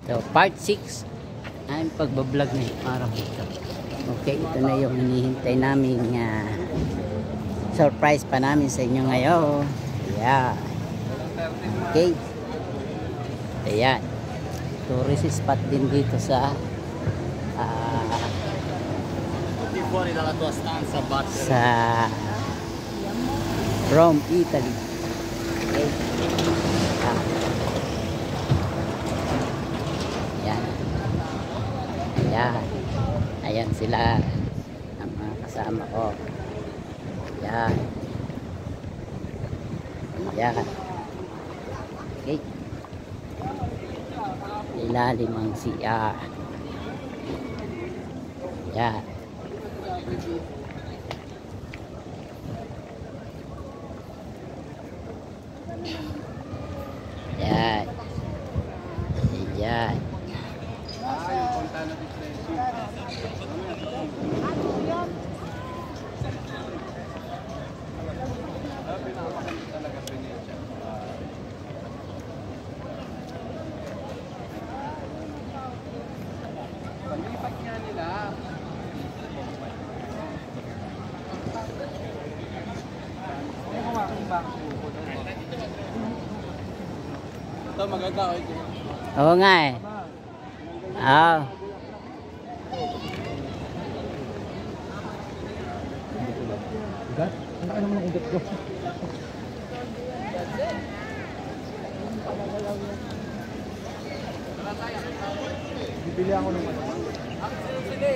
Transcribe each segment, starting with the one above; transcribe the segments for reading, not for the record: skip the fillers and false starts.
So, part 6 ay pagbablog na araw dito. Okay, ito na yung hinihintay namin surprise pa namin sa inyo ngayon. Yeah. Okay. Ayan. Tourist spot din dito sa Rome, Italy. Okay. Ayan. Ayan. Ayan sila ang mga kasama ko. Ayan. Ayan. Okay. Ilalim ang CR. Ayan. Ayan. Ayan. Palipat nga nila. Ito maganda ko ito. Oo nga eh. Oo. Ugat? Ano naman ang ugat ko? Bibili ako ng ano. Sili.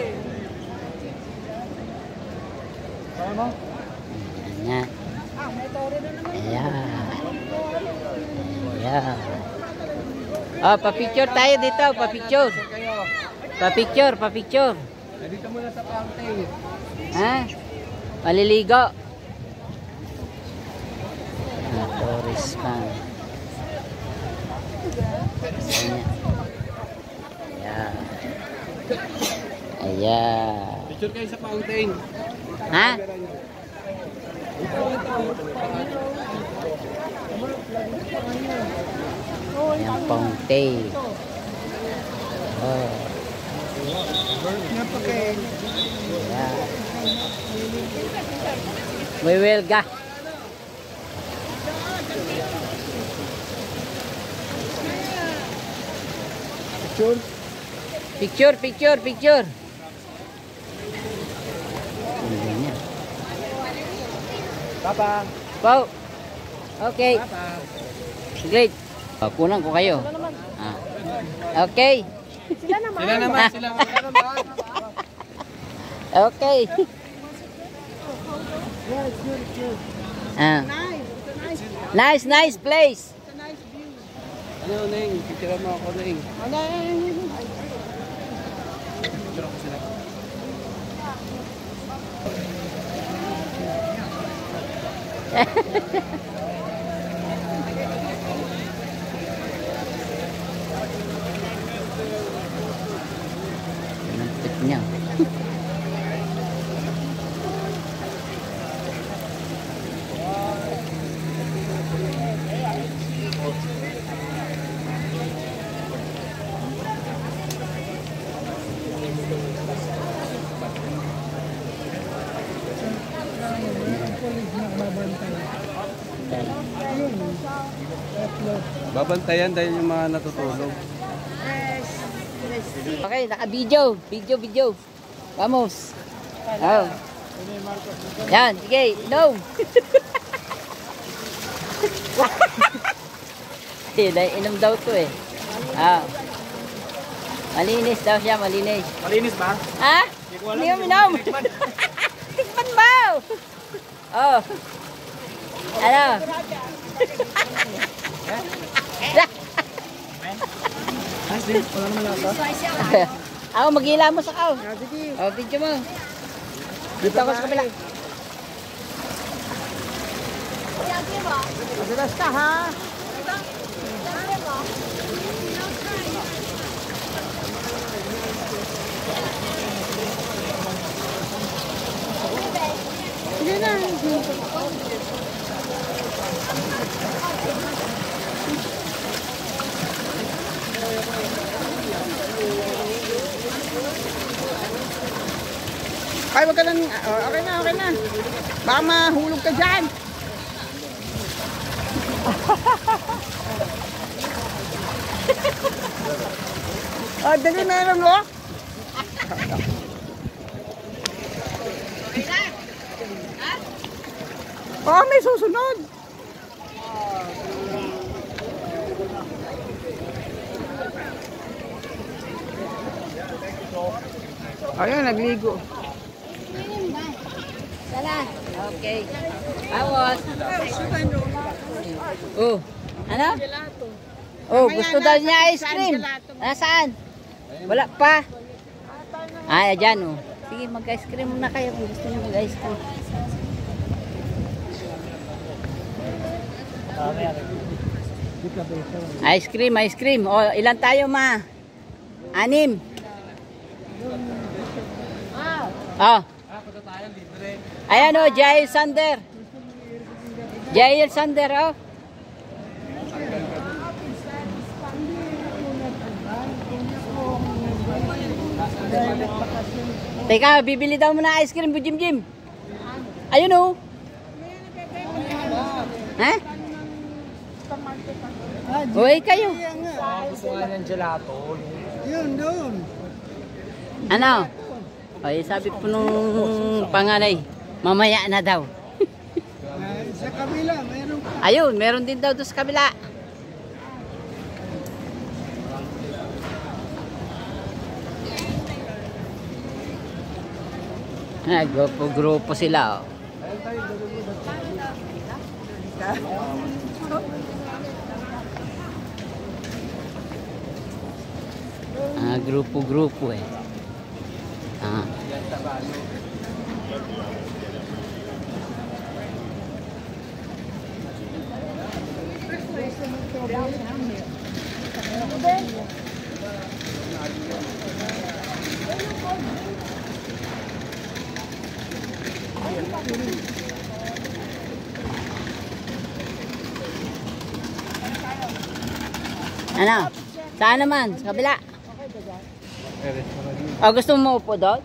Kaya mo? Ayan. Ayan. Ayan. Oh, pa-picture tayo dito. Pa-picture. Pa-picture. Pa-picture. Dito muna sa fountain. Ha? Maliligo. Tourist pa. Ayan. Ayan. Picture kayo sa fountain. Ha? Ayan, fountain. Oh. Ayan. We will ga. Picture, picture, picture. Papa. Wow. Okay. Papa. Great. Kunan ko kayo. Ah. Okay. Sila naman. Sila naman. Okay. Ah. Nice, nice place. Ano, Neng? Picture mo ako, Neng. Picture ako sila. Nampit niya. Babantayan dahil yung mga natutulog. Okay, naka-video. Video. Vamos. Oh. Yan, sige. No. Inom daw to eh. Ah. Malinis daw siya, malinis. Malinis ba? Ha? Hindi mo minom. Tikman mo. Oh. Ano? Wala naman lasa. Ako, mag-ila mo sa kao. Sige. Oh, video mo. Dito ako sa kabila. Madalas ka, ha? Sige na. Ay, wag ka nang... okay na, okay na. Baka mahulog ka dyan. Oh, dali meron mo. Oh, may susunod. Ayun, nagligo. Tala. Okay. Awas. Oh. Ano? Oh, gusto daw niya ice cream. Nasaan? Wala pa. Ay, dyan oh. Sige, mag-ice cream muna kayo kung gusto niyo mag-ice cream. Ice cream, ice cream. O, ilan tayo ma? 6. Oh. Ayan o, Jail Sander. Jail Sander, oh. Teka, bibili daw muna ice cream, Jim Jim. Ayun o. Ha? Uy, kayo. Gusto nga ng gelato. Yun, doon. Ano? Ay, sabi po nung panganay, mamaya na daw. Sa kabila, meron pa. Ayun, meron din daw doon sa kabila. Grupo sila, oh. Grupo eh. Ano? Saan naman? Sa kabila? O, gusto mo upo doon?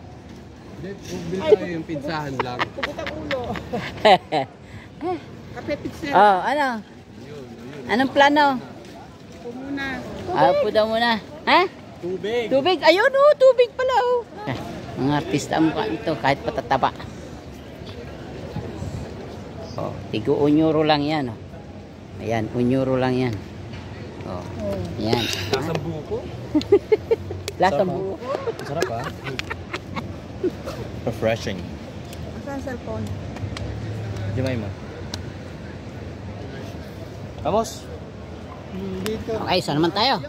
Bili tayo yung pizzahan lang. Kape pizza. Oh, ano? Anong plano? Upo muna. Upo daw muna. Ha? Tubig. Tubig? Ayun oh, tubig pala oh. Mga artista ang mukha nito kahit patataba. Oh, tigo unyuro lang yan oh. Ayan, unyuro lang yan. Oh, ayan. Lasang buko. Lasang buko. Sarap ah. Refreshing. Saan cellphone? Jemima. Vamos. Dito. Okay, saan naman tayo?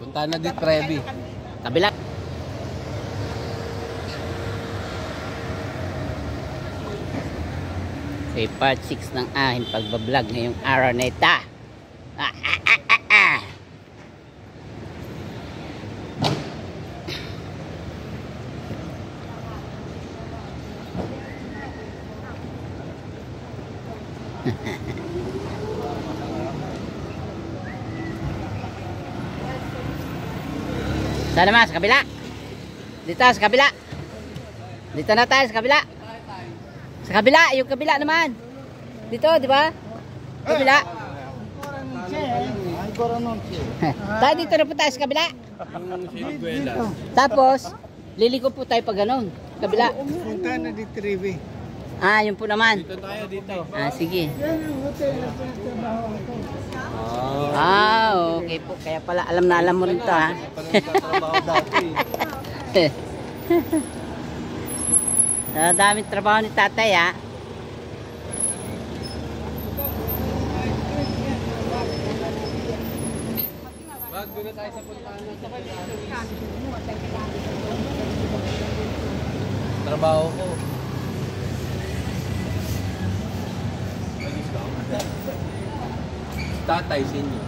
Punta na dit Trevi. Kabila. Okay, part 6 ng aking pagbablog ngayong araw na ito. Saan naman? Sa kabila? Dito, sa kabila. Dito na tayo, sa kabila. Sa kabila, yung kabila naman. Dito, di ba? Kabila. Tayo dito na po tayo sa kabila. Tapos, liliko po tayo pag ganun. Kabila. Punta na di Trevi. Ah, yun po naman. Dito tayo dito. Ah, sige. Yan ang hotel na pinagtrabaho ko. Ah, okay po. Kaya pala alam na alam mo rin to, ha? Trabaho dati. Sa daming trabaho ni tatay, ha? Wag doon na tayo sa puntahan na. Trabaho ko. Tatay sinyo.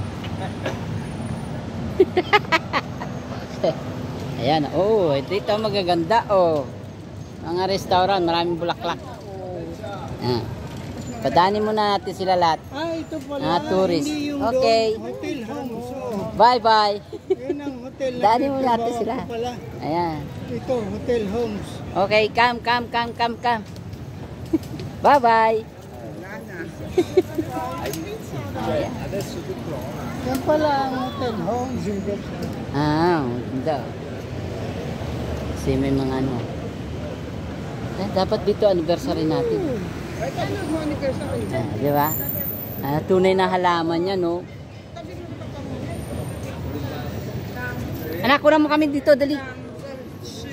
Ayan, oh, dito magaganda, oh. Mga restaurant, maraming bulaklak. Ah. Padaanin muna natin sila lahat. Ah, ito pala. Mga tourist. Hindi yung Okay. doon, Hotel Homes. Oh. Bye-bye. Yan ang hotel na Daanin mo natin pinagtrabaho sila. ko pala. Ayan. Ito, Hotel Homes. Okay, come. Bye-bye. Yan pala ang hotel, Homes in Ganda. Kasi may mga ano. Dapat dito anniversary natin. Kahit ano mo anniversary? Di ba? Tunay na halaman yan, no? Anak, kurang mo kami dito, dali.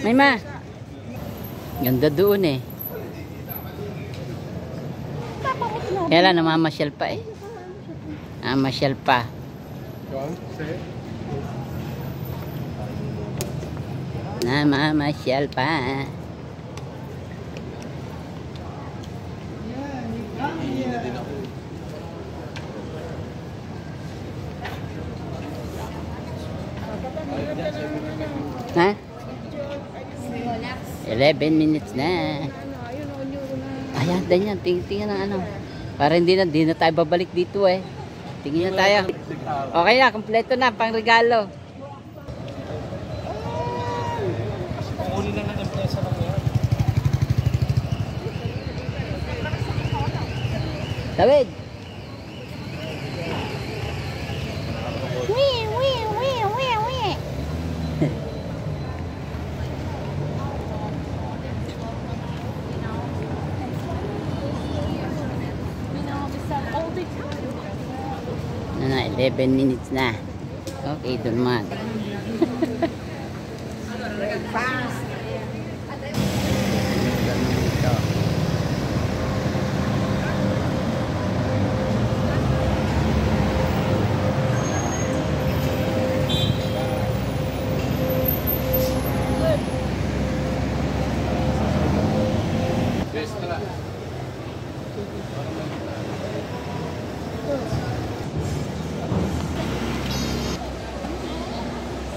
May ma. Ganda doon eh. Kaya lang, namamasyal pa eh. Namamasyal pa. Namamasyal pa. Ha? 11 minutes na. Ayan, ganyan. Tingnan ng ano. Para hindi na tayo babalik dito eh. Tingin na tayo. Okay na, kompleto na. Pang regalo. Kukunin lang ng empresa lang yan. David! Na 11 minutes na. Okay, dun man.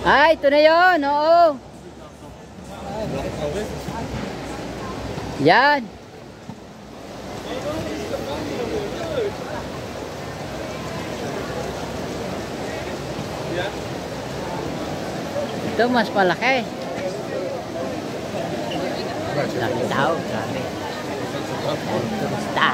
Ay, ito na yun. Oo. Yan. Ito mas malaki. Laki daw. Grabe. Turista.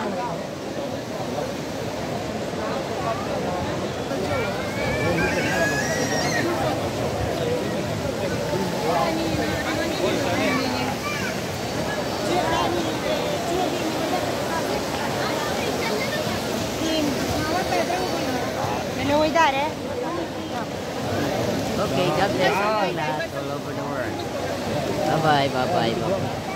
Okay, God bless all over the world. Bye-bye, bye-bye, bye-bye.